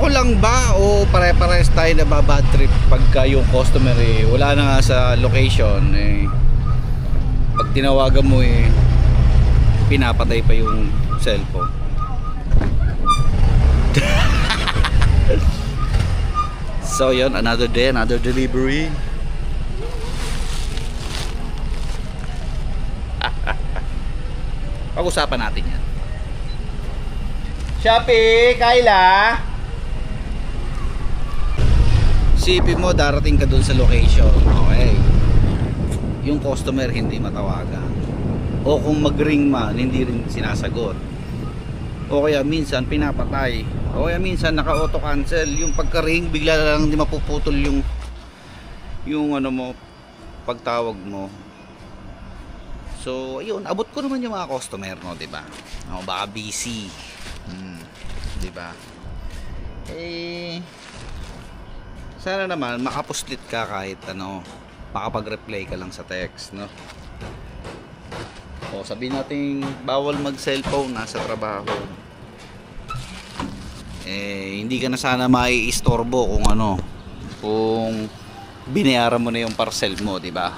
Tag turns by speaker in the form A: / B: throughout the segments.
A: Ako lang ba o pare-pares tayo na bad trip pagka yung customer wala na nga sa location pag tinawagan mo pinapatay pa yung cellphone. So yun, another day, another delivery. Pag-usapan natin yan. Shopee, Kayla. Sipin mo, darating ka dun sa location. Okay. Yung customer hindi matawagan. O kung mag-ring man, hindi rin sinasagot. O kaya minsan pinapatay. O kaya minsan naka-auto cancel. Yung pagka-ring, bigla lang hindi mapuputol yung ano mo, pagtawag mo. So, ayun, abot ko naman yung mga customer, no, 'di ba? O baka busy. 'Di ba? Sana naman makapuslit ka kahit ano, makapag-reply ka lang sa text, no? O sabihin natin bawal mag-cellphone nasa trabaho. Hindi ka na sana maiistorbo kung ano, kung binayaran mo na yung parcel mo, 'di ba?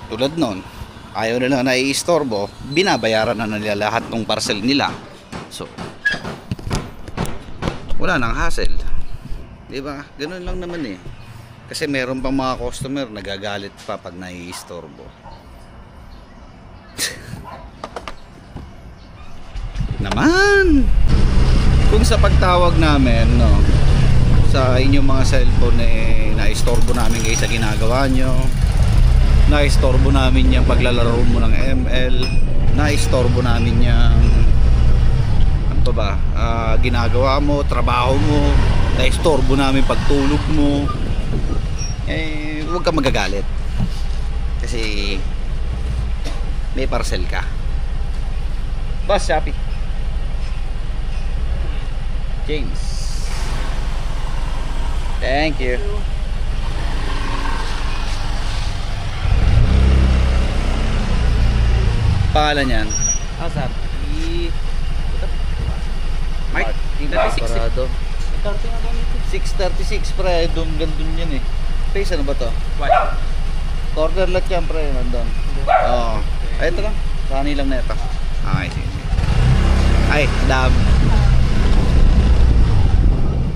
A: Tulad nun, ayaw nila naiistorbo, binabayaran na nila lahat ng parcel nila. So, wala nang hassle. Diba? Ganun lang naman Kasi meron pang mga customer nagagalit pa pag naiistorbo. Naman! Kung sa pagtawag namin, no, sa inyong mga cellphone naistorbo namin kayo sa ginagawa nyo, naistorbo namin yung paglalaro mo ng ML, naistorbo namin yung ano pa ba, ginagawa mo, trabaho mo, naistorbo namin pagtulog mo, huwag ka magagalit kasi may parcel ka. Boss, Shopee James, thank you. Pangalan yan?
B: Sir.
A: Mike? 636 pre, gandun yan Face ano ba to?
B: White.
A: Corner lot yan pre, nandun. Oo. Ay, ito lang. Sani lang na ito. Okay, sige. Ay, dam.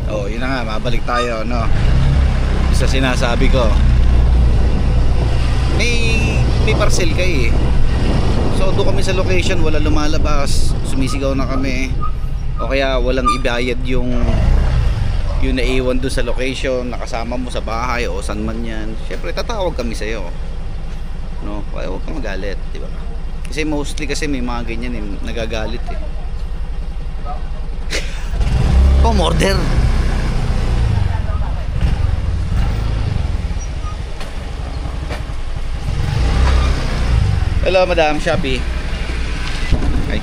A: Oh, yun na nga, mabalik tayo, no? Isa sinasabi ko. May parcel kayo So doon kami sa location, wala lumalabas, sumisigaw na kami. O kaya walang ibayad yung naiwan doon sa location, nakasama mo sa bahay o saan man yan. Syempre tatawag kami sa iyo. No, kaya huwag kang magalit, di ba? Kasi mostly may mga ganyan nagagalit order. Hello, Madam Shopee. Hi.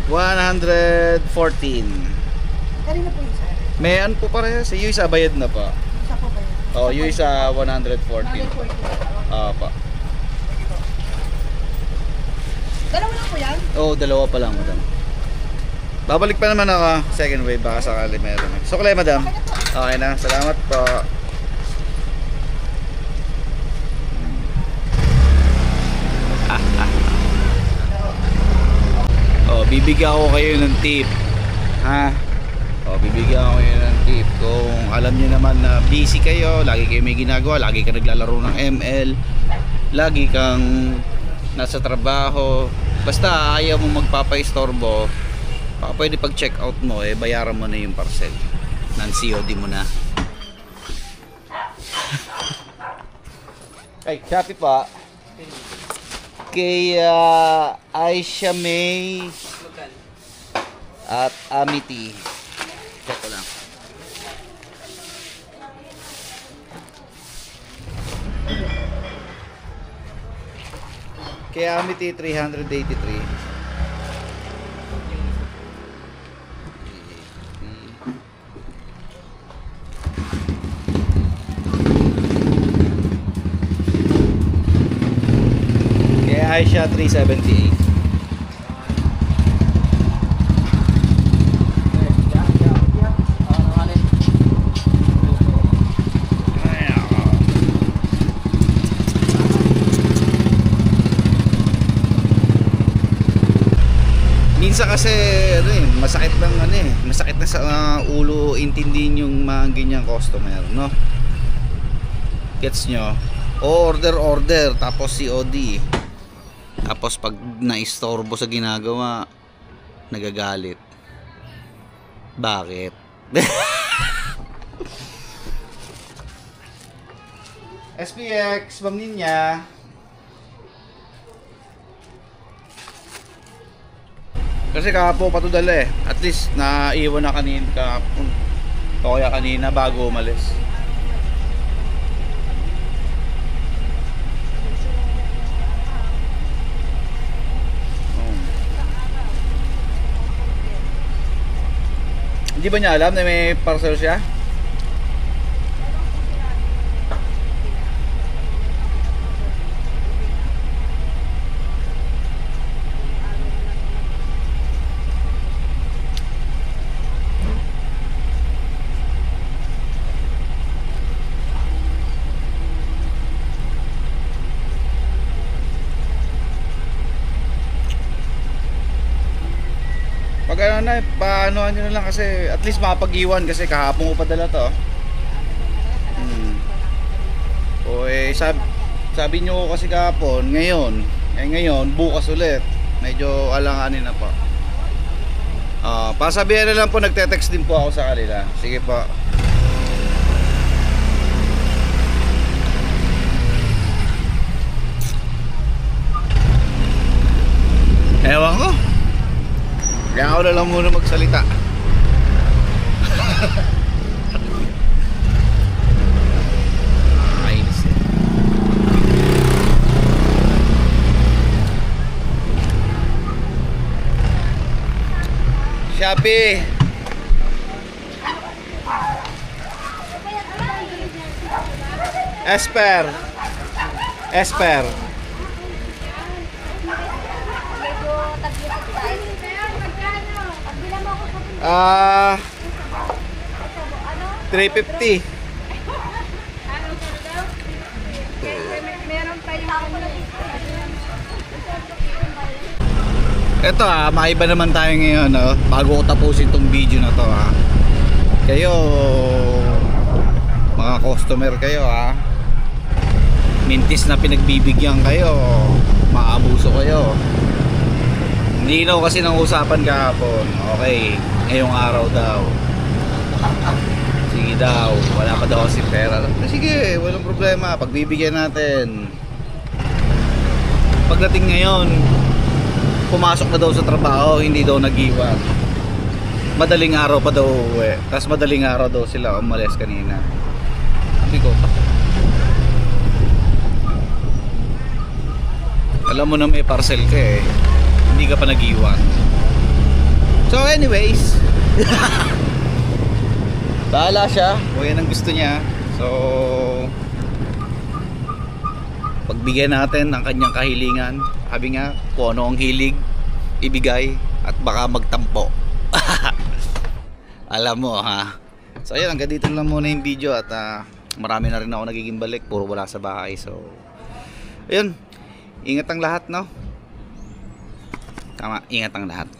A: $114.
C: Kanina po yung sir.
A: May ano po parehas. Yung isa bayad na pa.
C: Isa po ba yun?
A: Yung isa 114. Pa.
C: Dalawa lang po yan?
A: Dalawa pa lang, Madam. Babalik pa naman ako. Second wave, baka sakali meron. Suklay, Madam. Okay na, salamat po. Bibigyan ko kayo ng tip. Bibigyan ko kayo ng tip. Kung alam niyo naman na busy kayo, lagi kayo may ginagawa, lagi ka naglalaro ng ML, lagi kang nasa trabaho, basta ayaw mo magpapaistorbo, pwede pag check out mo bayaran mo na yung parcel. Non-COD mo na. Ay, Shopee pa. Kay Aisha May at Amity. Check ko lang. Kay Amity 383. Aisha 378. Minsan kasi ano eh, masakit na sa ulo intindihin yung mga ganyang customer, no? Gets nyo? Order tapos COD. Tapos pag naistorbo sa ginagawa, nagagalit. Bakit? SPX, Ma'am Ninya. Kasi kahapon pa to dala eh. At least naiwan na kanina kahapon. O kaya kanina bago umalis. Hindi ba niya alam na may parcel siya? Pag ano na, paanoan nyo na lang kasi at least mapag-iwan kasi kahapon ko padala to. O eh, sabi nyo kasi kahapon, ngayon, bukas ulit. Medyo alanganin na po. Pasabihan na lang po, nagte-text din po ako sa kanila. Sige po. Ewan ko. Kaya ako na lang muna magsalita. Ayos eh. Shopee. Esper. Ah, 350. Ito maiba naman tayo ngayon, no? Bago ko tapusin tong video na to, kayo mga customer kayo, mintis na pinagbibigyan kayo, maabuso kayo. Hindi na kasi ng usapan kahapon. Okay, ngayong araw daw. Sige daw, wala pa daw kasi pera. Sige, walang problema, pagbibigyan natin. Pagdating ngayon, pumasok na daw sa trabaho, hindi daw nag-iwan. Madaling araw pa daw uwi. Tapos madaling araw daw sila umalis kanina. Sabi ko, alam mo na may parcel ka eh, hindi ka pa nag-iwan. So anyways, bahala siya kung yan ang gusto niya. So pagbigyan natin ang kanyang kahilingan. Sabi nga, kung ano ang hilig, ibigay at baka magtampo. Alam mo So ayun, hanggang dito lang muna yung video. At marami na rin ako nagiging balik, puro wala sa bahay. So ayun, ingat ang lahat, no? Tama, ingat ang lahat.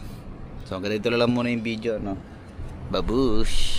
A: So hanggang dito lang muna yung video, no? Babush!